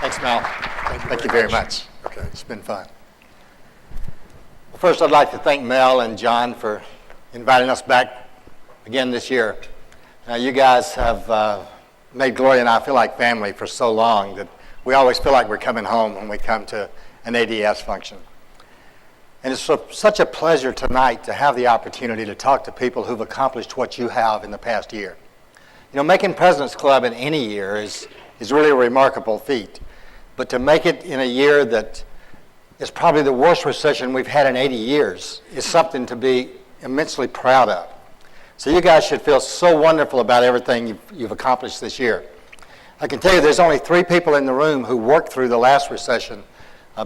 Thanks, Mel. Thank you very much. Okay, it's been fun. First, I'd like to thank Mel and John for inviting us back again this year. You guys have made Gloria and I feel like family for so long that we always feel like we're coming home when we come to an ADS function. And it's such a pleasure tonight to have the opportunity to talk to people who've accomplished what you have in the past year. You know, making President's Club in any year is really a remarkable feat. But to make it in a year that is probably the worst recession we've had in 80 years is something to be immensely proud of. So you guys should feel so wonderful about everything you've accomplished this year. I can tell you there's only 3 people in the room who worked through the last recession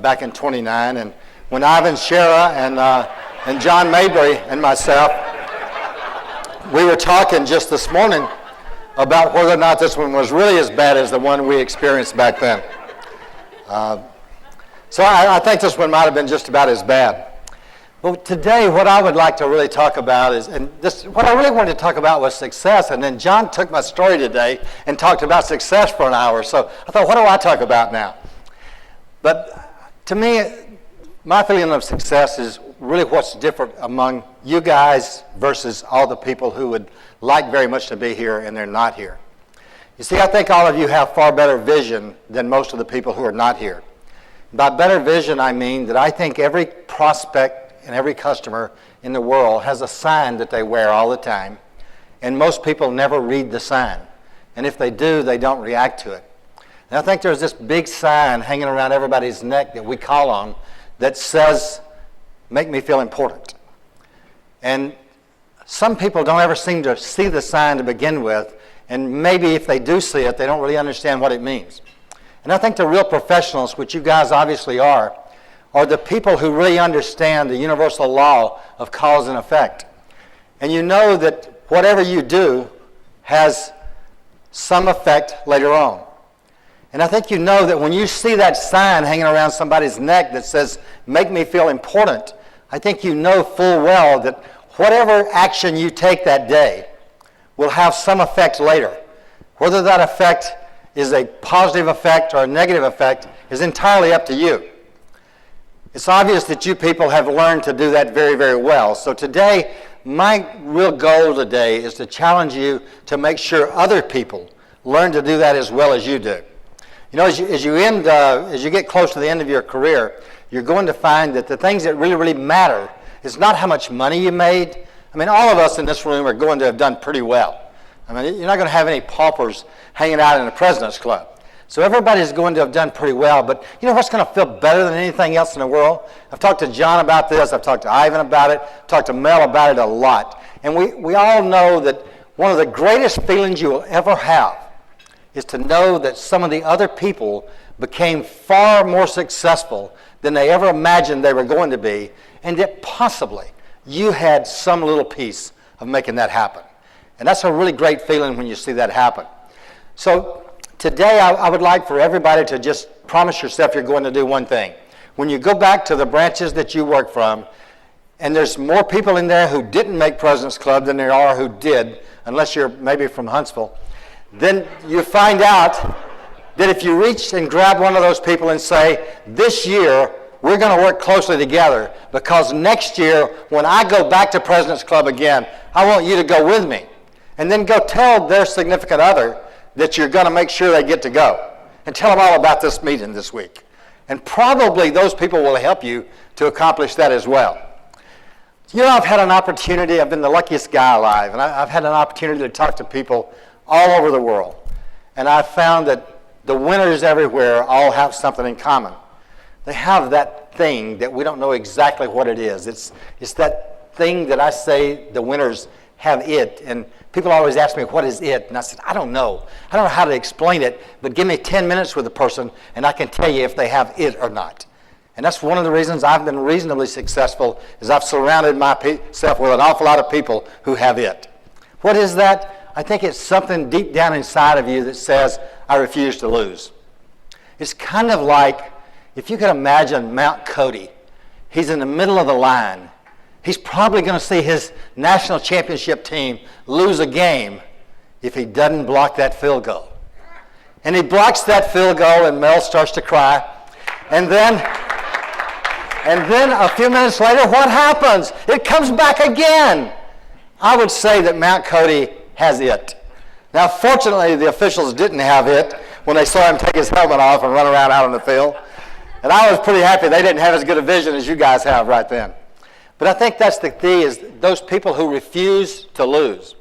back in '29, and when Ivan Shera and John Mabry and myself, we were talking just this morning about whether or not this one was really as bad as the one we experienced back then. So I think this one might have been just about as bad. But today, what I would like to really talk about is, what I really wanted to talk about was success, and then John took my story today and talked about success for an hour. So I thought, what do I talk about now? But to me, my feeling of success is really what's different among you guys versus all the people who would like very much to be here and they're not here. You see, I think all of you have far better vision than most of the people who are not here. By better vision, I mean that I think every prospect and every customer in the world has a sign that they wear all the time, and most people never read the sign. And if they do, they don't react to it. And I think there's this big sign hanging around everybody's neck that we call on that says, "Make me feel important." And some people don't ever seem to see the sign to begin with, and maybe if they do see it, they don't really understand what it means. And I think the real professionals, which you guys obviously are the people who really understand the universal law of cause and effect. And you know that whatever you do has some effect later on. And I think you know that when you see that sign hanging around somebody's neck that says, "Make me feel important," I think you know full well that whatever action you take that day will have some effect later. Whether that effect is a positive effect or a negative effect is entirely up to you. It's obvious that you people have learned to do that very, very well. So today, my real goal today is to challenge you to make sure other people learn to do that as well as you do. You know, as you get close to the end of your career, you're going to find that the things that really, really matter is not how much money you made. I mean, all of us in this room are going to have done pretty well. I mean, you're not going to have any paupers hanging out in the President's Club. So everybody's going to have done pretty well, but you know what's going to feel better than anything else in the world? I've talked to John about this, I've talked to Ivan about it, I've talked to Mel about it a lot. And we all know that one of the greatest feelings you will ever have is to know that some of the other people became far more successful than they ever imagined they were going to be, and that possibly you had some little piece of making that happen. And that's a really great feeling when you see that happen. So today I would like for everybody to just promise yourself you're going to do one thing. When you go back to the branches that you work from, and there's more people in there who didn't make President's Club than there are who did, unless you're maybe from Huntsville, then you find out that if you reach and grab one of those people and say, "This year we're going to work closely together because next year when I go back to President's Club again, I want you to go with me." And then go tell their significant other that you're going to make sure they get to go. And tell them all about this meeting this week. And probably those people will help you to accomplish that as well. You know, I've had an opportunity, I've been the luckiest guy alive, and I've had an opportunity to talk to people all over the world. And I've found that the winners everywhere all have something in common. They have that thing that we don't know exactly what it is. It's that thing that I say the winners have it, and people always ask me, "What is it?" And I said, I don't know how to explain it, but give me 10 minutes with a person and I can tell you if they have it or not. And that's one of the reasons I've been reasonably successful, is I've surrounded myself with an awful lot of people who have it. What is that? I think it's something deep down inside of you that says, "I refuse to lose." It's kind of like, if you could imagine Mount Cody, he's in the middle of the line. He's probably going to see his national championship team lose a game if he doesn't block that field goal. And he blocks that field goal, and Mel starts to cry. And then a few minutes later, what happens? It comes back again. I would say that Mount Cody has it. Now, fortunately, the officials didn't have it when they saw him take his helmet off and run around out on the field. And I was pretty happy they didn't have as good a vision as you guys have right then. But I think that's the key, is those people who refuse to lose.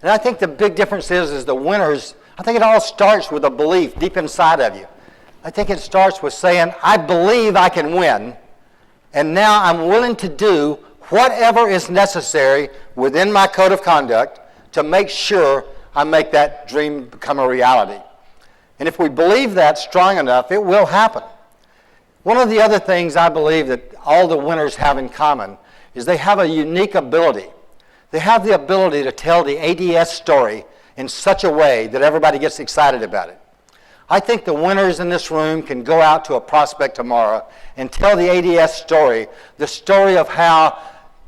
And I think the big difference is the winners, I think it all starts with a belief deep inside of you. I think it starts with saying, I believe I can win, and now I'm willing to do whatever is necessary within my code of conduct to make sure I make that dream become a reality. And if we believe that strong enough, it will happen. One of the other things I believe that all the winners have in common is they have a unique ability. They have the ability to tell the ADS story in such a way that everybody gets excited about it. I think the winners in this room can go out to a prospect tomorrow and tell the ADS story, the story of how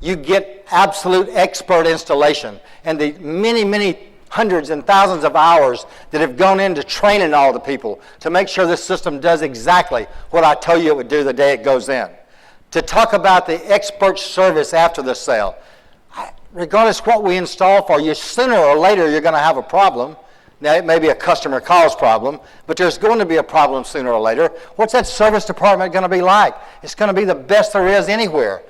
you get absolute expert installation and the many, many hundreds and thousands of hours that have gone into training all the people to make sure this system does exactly what I told you it would do the day it goes in. To talk about the expert service after the sale. Regardless what we install for you, sooner or later you're going to have a problem. Now, it may be a customer calls problem, but there's going to be a problem sooner or later. What's that service department going to be like? It's going to be the best there is anywhere.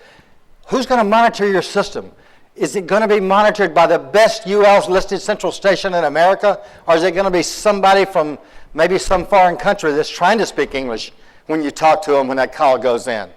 Who's going to monitor your system? Is it going to be monitored by the best UL-listed central station in America, or is it going to be somebody from maybe some foreign country that's trying to speak English when you talk to them when that call goes in?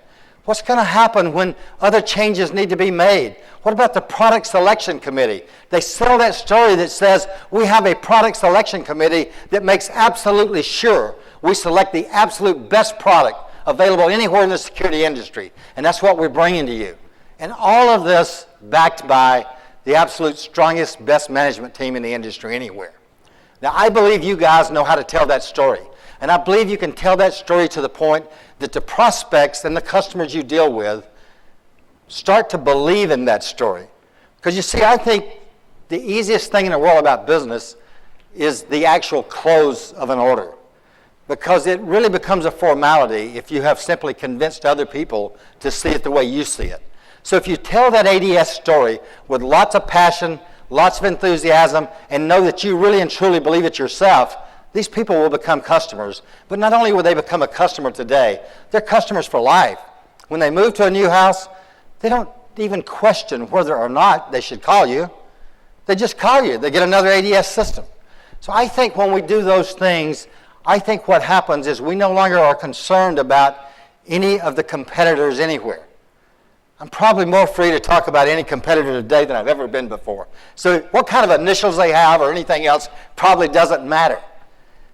What's going to happen when other changes need to be made? What about the product selection committee? They sell that story that says we have a product selection committee that makes absolutely sure we select the absolute best product available anywhere in the security industry. And that's what we're bringing to you. And all of this backed by the absolute strongest, best management team in the industry anywhere. Now, I believe you guys know how to tell that story. And I believe you can tell that story to the point that the prospects and the customers you deal with start to believe in that story. Because you see, I think the easiest thing in the world about business is the actual close of an order. Because it really becomes a formality if you have simply convinced other people to see it the way you see it. So if you tell that ADS story with lots of passion, lots of enthusiasm, and know that you really and truly believe it yourself, these people will become customers. But not only will they become a customer today, they're customers for life. When they move to a new house, they don't even question whether or not they should call you. They just call you. They get another ADS system. So I think when we do those things, I think what happens is we no longer are concerned about any of the competitors anywhere. I'm probably more free to talk about any competitor today than I've ever been before. So what kind of initials they have or anything else probably doesn't matter.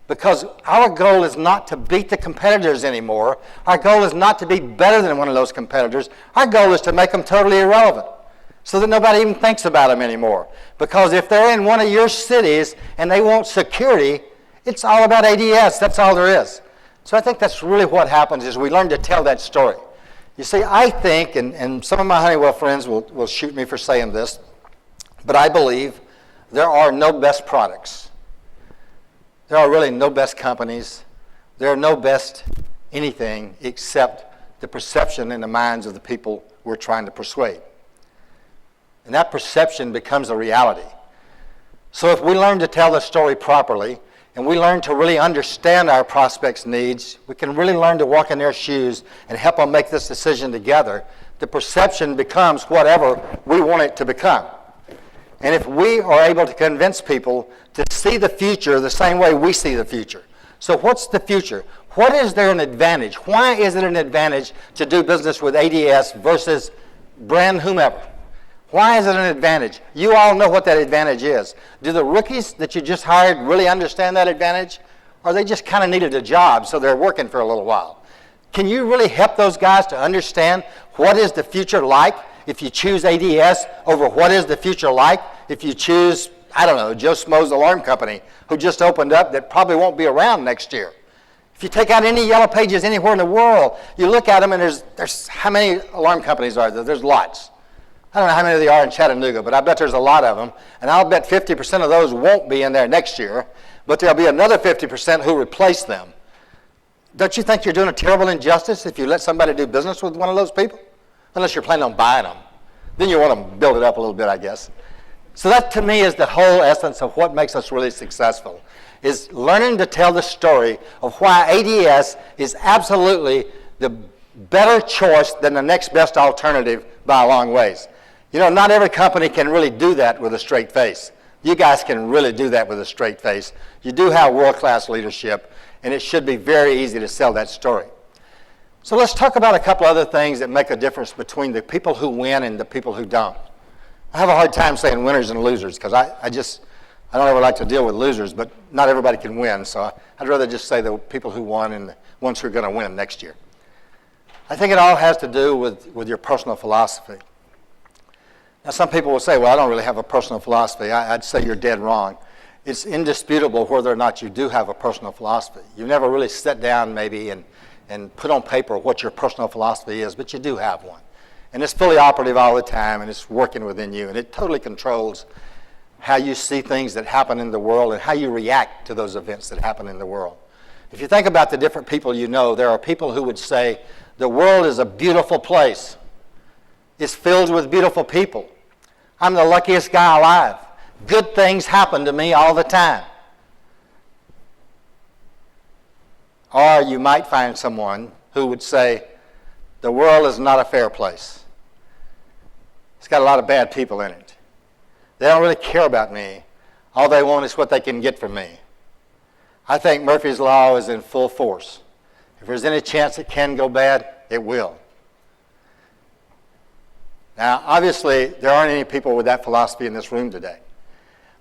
Because our goal is not to beat the competitors anymore. Our goal is not to be better than one of those competitors. Our goal is to make them totally irrelevant so that nobody even thinks about them anymore. Because if they're in one of your cities and they want security, it's all about ADS. That's all there is. So I think that's really what happens is we learn to tell that story. You see, I think, and some of my Honeywell friends will shoot me for saying this, but I believe there are no best products. There are really no best companies. There are no best anything except the perception in the minds of the people we're trying to persuade. And that perception becomes a reality. So if we learn to tell the story properly, and we learn to really understand our prospects' needs, we can really learn to walk in their shoes and help them make this decision together. The perception becomes whatever we want it to become. And if we are able to convince people to see the future the same way we see the future. So what's the future? What is there an advantage? Why is it an advantage to do business with ADS versus brand whomever? Why is it an advantage? You all know what that advantage is. Do the rookies that you just hired really understand that advantage? Or they just kind of needed a job, so they're working for a little while? Can you really help those guys to understand what is the future like if you choose ADS over what is the future like if you choose, I don't know, Joe Schmo's Alarm Company, who just opened up that probably won't be around next year? If you take out any yellow pages anywhere in the world, you look at them and there's how many alarm companies are there? There's lots. I don't know how many there are in Chattanooga, but I bet there's a lot of them. And I'll bet 50% of those won't be in there next year, but there'll be another 50% who replace them. Don't you think you're doing a terrible injustice if you let somebody do business with one of those people? Unless you're planning on buying them. Then you want to build it up a little bit, I guess. So that, to me, is the whole essence of what makes us really successful, is learning to tell the story of why ADS is absolutely the better choice than the next best alternative by a long ways. You know, not every company can really do that with a straight face. You guys can really do that with a straight face. You do have world-class leadership, and it should be very easy to sell that story. So let's talk about a couple other things that make a difference between the people who win and the people who don't. I have a hard time saying winners and losers because I don't ever like to deal with losers, but not everybody can win, so I'd rather just say the people who won and the ones who are going to win next year. I think it all has to do with your personal philosophy. Now, some people will say, well, I don't really have a personal philosophy. I'd say you're dead wrong. It's indisputable whether or not you do have a personal philosophy. You've never really sat down maybe and put on paper what your personal philosophy is, but you do have one. And it's fully operative all the time, and it's working within you, and it totally controls how you see things that happen in the world and how you react to those events that happen in the world. If you think about the different people you know, there are people who would say, the world is a beautiful place. It's filled with beautiful people. I'm the luckiest guy alive. Good things happen to me all the time. Or you might find someone who would say, the world is not a fair place. It's got a lot of bad people in it. They don't really care about me. All they want is what they can get from me. I think Murphy's Law is in full force. If there's any chance it can go bad, it will. Now, obviously, there aren't any people with that philosophy in this room today.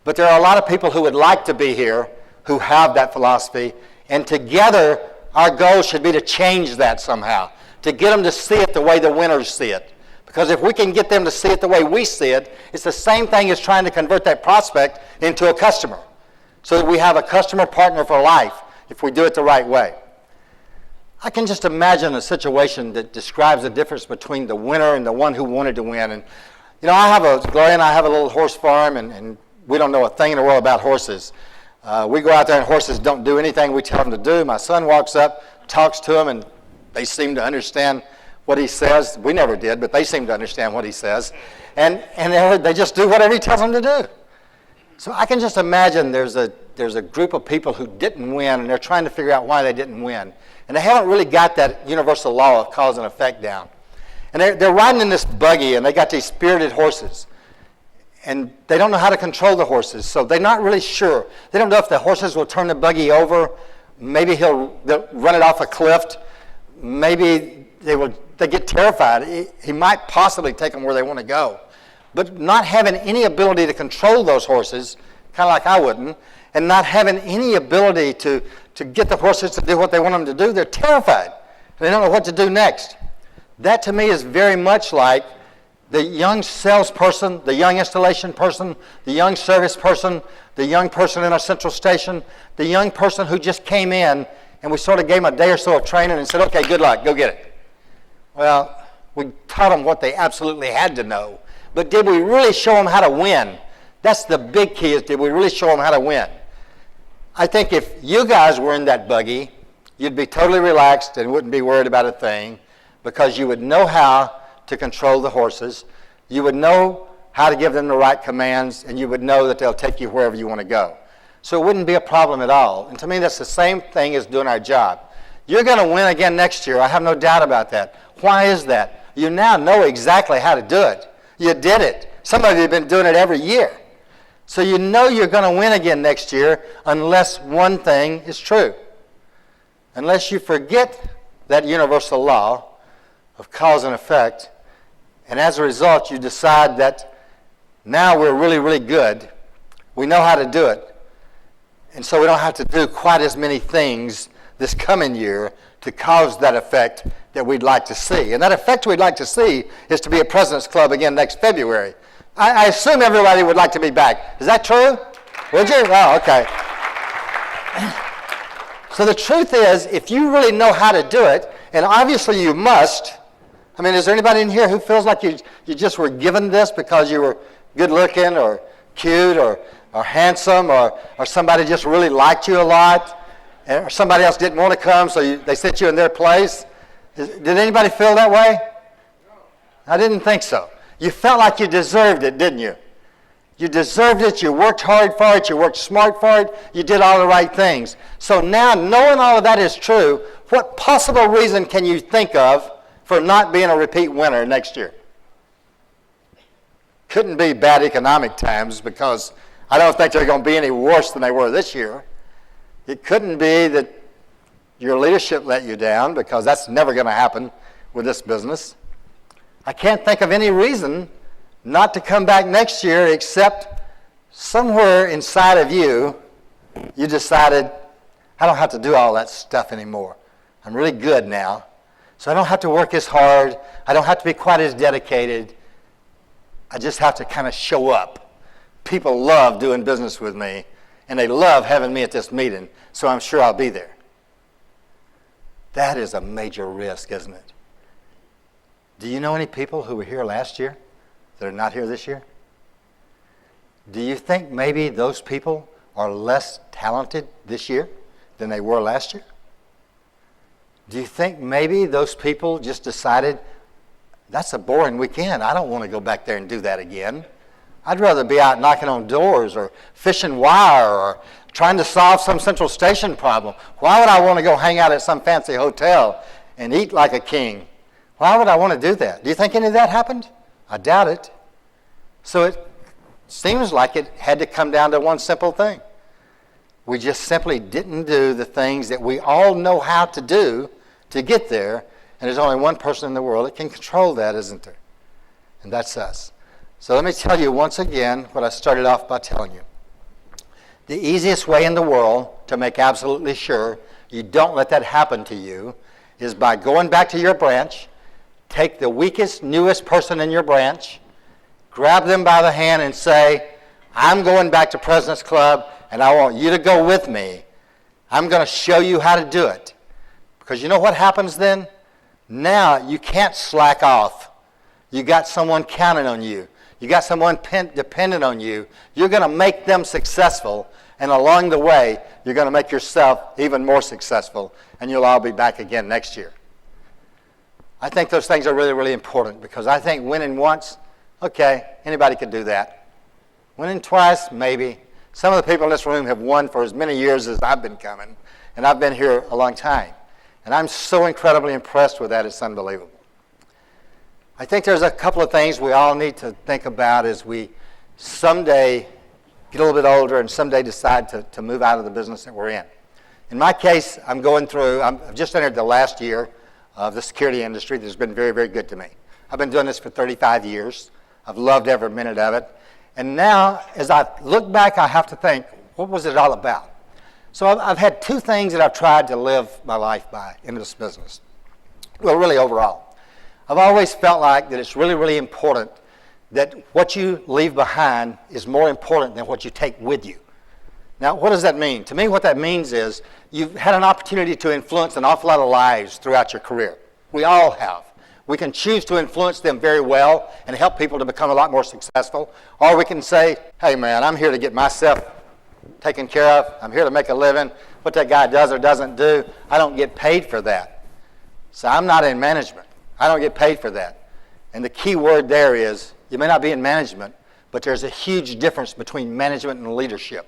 But there are a lot of people who would like to be here who have that philosophy, and together, our goal should be to change that somehow, to get them to see it the way the winners see it. Because if we can get them to see it the way we see it, it's the same thing as trying to convert that prospect into a customer, so that we have a customer partner for life if we do it the right way. I can just imagine a situation that describes the difference between the winner and the one who wanted to win. And, you know, Gloria and I have a little horse farm, and we don't know a thing in the world about horses. We go out there and horses don't do anything we tell them to do. My son walks up, talks to them, and they seem to understand what he says. We never did, but they seem to understand what he says. And they just do whatever he tells them to do. So I can just imagine there's a group of people who didn't win, and they're trying to figure out why they didn't win. And they haven't really got that universal law of cause and effect down. And they're riding in this buggy, and they got these spirited horses. And they don't know how to control the horses, so they're not really sure. They don't know if the horses will turn the buggy over. Maybe they'll run it off a cliff. Maybe they get terrified. He might possibly take them where they want to go. But not having any ability to control those horses, kind of like I wouldn't, and not having any ability to get the horses to do what they want them to do, they're terrified. They don't know what to do next. That to me is very much like the young salesperson, the young installation person, the young service person, the young person in our central station, the young person who just came in, and we sort of gave them a day or so of training and said, okay, good luck, go get it. Well, we taught them what they absolutely had to know, but did we really show them how to win? That's the big key, is did we really show them how to win? I think if you guys were in that buggy, you'd be totally relaxed and wouldn't be worried about a thing, because you would know how to control the horses, you would know how to give them the right commands, and you would know that they'll take you wherever you want to go. So it wouldn't be a problem at all. And to me, that's the same thing as doing our job. You're going to win again next year. I have no doubt about that. Why is that? You now know exactly how to do it. You did it. Some of you have been doing it every year. So you know you're going to win again next year unless one thing is true. Unless you forget that universal law of cause and effect, and as a result you decide that now we're really, really good, we know how to do it, and so we don't have to do quite as many things this coming year to cause that effect that we'd like to see. And that effect we'd like to see is to be at President's Club again next February. I assume everybody would like to be back. Is that true? Would you? Oh, okay. So the truth is, if you really know how to do it, and obviously you must, I mean, is there anybody in here who feels like you just were given this because you were good looking or cute or handsome or somebody just really liked you a lot or somebody else didn't want to come so they set you in their place? Did anybody feel that way? I didn't think so. You felt like you deserved it, didn't you? You deserved it, you worked hard for it, you worked smart for it, you did all the right things. So now, knowing all of that is true, what possible reason can you think of for not being a repeat winner next year? Couldn't be bad economic times, because I don't think they're going to be any worse than they were this year. It couldn't be that your leadership let you down, because that's never going to happen with this business. I can't think of any reason not to come back next year, except somewhere inside of you, you decided, I don't have to do all that stuff anymore. I'm really good now, so I don't have to work as hard. I don't have to be quite as dedicated. I just have to kind of show up. People love doing business with me, and they love having me at this meeting, so I'm sure I'll be there. That is a major risk, isn't it? Do you know any people who were here last year that are not here this year? Do you think maybe those people are less talented this year than they were last year? Do you think maybe those people just decided, that's a boring weekend, I don't want to go back there and do that again. I'd rather be out knocking on doors or fishing wire or trying to solve some Central Station problem. Why would I want to go hang out at some fancy hotel and eat like a king? Why would I want to do that? Do you think any of that happened? I doubt it. So it seems like it had to come down to one simple thing. We just simply didn't do the things that we all know how to do to get there, and there's only one person in the world that can control that, isn't there? And that's us. So let me tell you once again what I started off by telling you. The easiest way in the world to make absolutely sure you don't let that happen to you is by going back to your branch, take the weakest, newest person in your branch, grab them by the hand and say, I'm going back to President's Club and I want you to go with me. I'm going to show you how to do it. Because you know what happens then? Now you can't slack off. You got someone counting on you. You got someone dependent on you. You're going to make them successful, and along the way, you're going to make yourself even more successful, and you'll all be back again next year. I think those things are really, really important, because I think winning once, okay, anybody could do that. Winning twice, maybe. Some of the people in this room have won for as many years as I've been coming, and I've been here a long time. And I'm so incredibly impressed with that, it's unbelievable. I think there's a couple of things we all need to think about as we someday get a little bit older and someday decide to move out of the business that we're in. In my case, I've just entered the last year of the security industry that's been very, very good to me. I've been doing this for 35 years. I've loved every minute of it. And now, as I look back, I have to think, what was it all about? So I've had two things that I've tried to live my life by in this business. Well, really overall. I've always felt like that it's really, really important that what you leave behind is more important than what you take with you. Now, what does that mean? To me, what that means is you've had an opportunity to influence an awful lot of lives throughout your career. We all have. We can choose to influence them very well and help people to become a lot more successful. Or we can say, hey man, I'm here to get myself taken care of. I'm here to make a living. What that guy does or doesn't do, I don't get paid for that. So I'm not in management. I don't get paid for that. And the key word there is, you may not be in management, but there's a huge difference between management and leadership.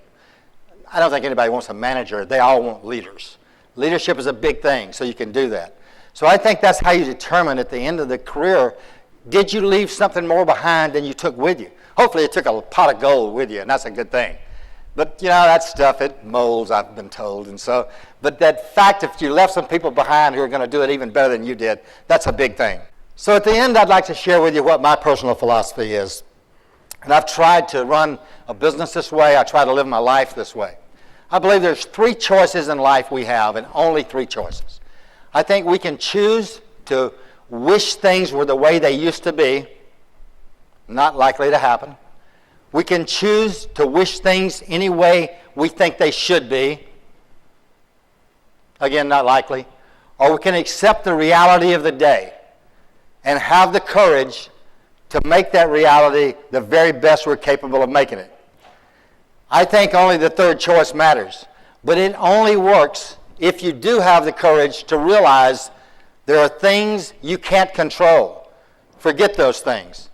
I don't think anybody wants a manager. They all want leaders. Leadership is a big thing, so you can do that. So I think that's how you determine at the end of the career, did you leave something more behind than you took with you? Hopefully you took a pot of gold with you, and that's a good thing. But you know, that stuff, it molds, I've been told. And so, but that fact, if you left some people behind who are going to do it even better than you did, that's a big thing. So at the end, I'd like to share with you what my personal philosophy is. And I've tried to run a business this way. I try to live my life this way. I believe there's three choices in life we have, and only three choices. I think we can choose to wish things were the way they used to be. Not likely to happen. We can choose to wish things any way we think they should be. Again, not likely. Or we can accept the reality of the day and have the courage to make that reality the very best we're capable of making it. I think only the third choice matters, but it only works if you do have the courage to realize there are things you can't control. Forget those things.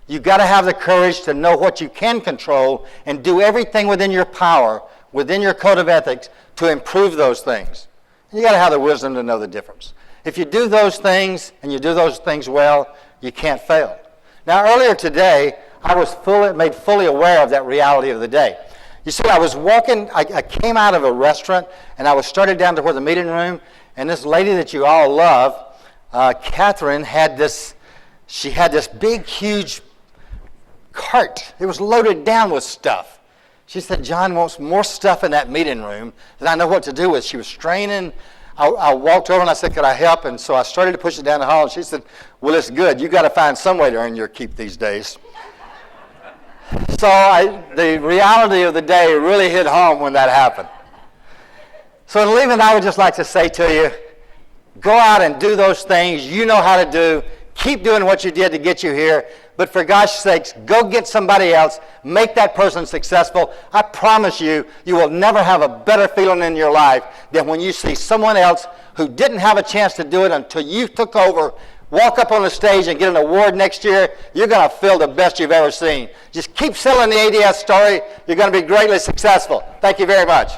You've got to have the courage to know what you can control and do everything within your power, within your code of ethics, to improve those things. You've got to have the wisdom to know the difference. If you do those things and you do those things well, you can't fail. Now, earlier today, I was made fully aware of that reality of the day. You see, I was walking, I came out of a restaurant, and I was started down to where the meeting room, and this lady that you all love, Catherine, had this big, huge cart. It was loaded down with stuff. She said, John wants more stuff in that meeting room than I know what to do with. She was straining. I walked over and I said, could I help? And so I started to push it down the hall, and she said, well, it's good. You got to find some way to earn your keep these days. So the reality of the day really hit home when that happened. So in leaving, I would just like to say to you, go out and do those things you know how to do. Keep doing what you did to get you here. But for gosh sakes, go get somebody else. Make that person successful. I promise you, you will never have a better feeling in your life than when you see someone else who didn't have a chance to do it until you took over, walk up on the stage and get an award next year. You're going to feel the best you've ever seen. Just keep selling the ADS story. You're going to be greatly successful. Thank you very much.